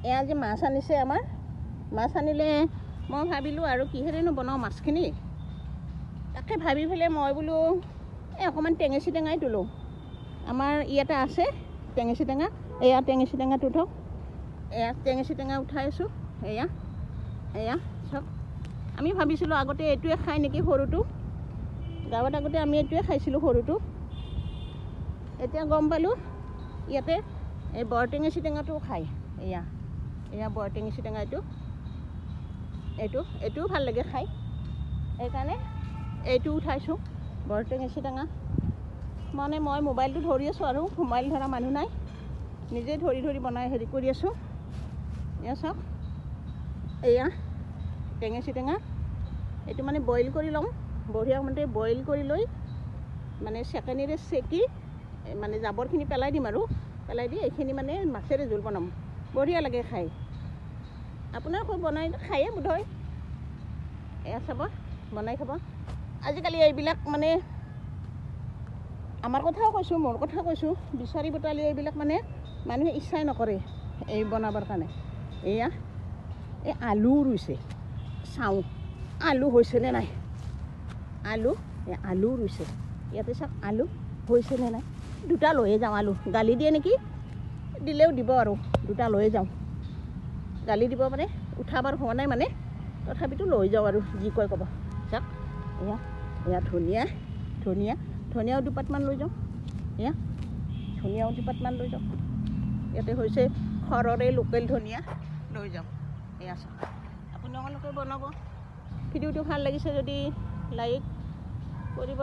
এয়া যে মাছ আনিছে আমাৰ মাছ আনিলে মই ভাবিলোঁ আৰু কিহেৰেনো বনাওঁ মাছখিনি তাকে ভাবি পেলাই মই বোলো অকণমান টেঙেচি টেঙাই তোলোঁ আমাৰ ইয়াতে আছে টেঙেচি টেঙা এয়া টেঙেচি টেঙাটো উঠক এয়া টেঙেচি টেঙা উঠাই আছোঁ এয়া এয়া চাওক আমি ভাবিছিলোঁ আগতে এইটোৱে খাই নেকি সৰুটো গাঁৱত আগতে আমি এইটোৱে খাইছিলোঁ সৰুটো এতিয়া গম পালোঁ ইয়াতে এই বৰ টেঙেচি টেঙাটোও খায় এয়া এয়া বৰ টেঙেচি টেঙা এইটোও ভাল লাগে খাই সেইকাৰণে এইটো উঠাইছোঁ বৰ টেঙেচি টেঙা মানে মই মোবাইলটো ধৰি আছোঁ আৰু মোবাইল ধৰা মানুহ নাই নিজে ধৰি ধৰি বনাই হেৰি কৰি আছোঁ এয়া চাওক এয়া টেঙেচি টেঙা এইটো মানে বইল কৰি ল'ম বঢ়িয়ামতে বইল কৰি লৈ মানে চেকেনিৰে চেকি মানে জাবৰখিনি পেলাই দিম আৰু পেলাই দি এইখিনি মানে মাছেৰে জোল বনাম বঢ়িয়া লাগে খাই আপোনাৰ খুব বনাই খায়ে বোধহয় এয়া চাব বনাই খাব আজিকালি এইবিলাক মানে আমাৰ কথাও কৈছোঁ মোৰ কথাও কৈছোঁ বিচাৰি বুটালি এইবিলাক মানে মানুহে ইচ্ছাই নকৰে এই বনাবৰ কাৰণে এয়া এই আলু ৰুইছে চাওঁ আলু হৈছেনে নাই আলু ৰুইছে ইয়াতে চাওক আলু হৈছেনে নাই দুটা লৈয়ে যাওঁ আলু গালি দিয়ে নেকি দিলেও দিব আৰু দুটা লৈয়ে যাওঁ গালি দিব পাৰে উঠাবাৰ হোৱা নাই মানে তথাপিতো লৈ যাওঁ আৰু যি কয় ক'ব চাওক এয়া ধনিয়াও দুপাতমান লৈ যাওঁ এয়া ধনিয়াও দুপাতমান লৈ যাওঁ ইয়াতে হৈছে ঘৰৰে লোকেল ধনিয়া লৈ যাওঁ এয়া চাওক আপোনালোকে বনাব ভিডিঅ'টো ভাল লাগিছে যদি লাইক কৰিব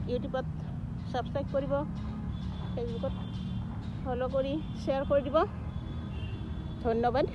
ইউটিউবত ছাবস্ক্ৰাইব কৰিব ফেচবুকত ফ'ল' কৰি শ্বেয়াৰ কৰি দিব ধন্যবাদ।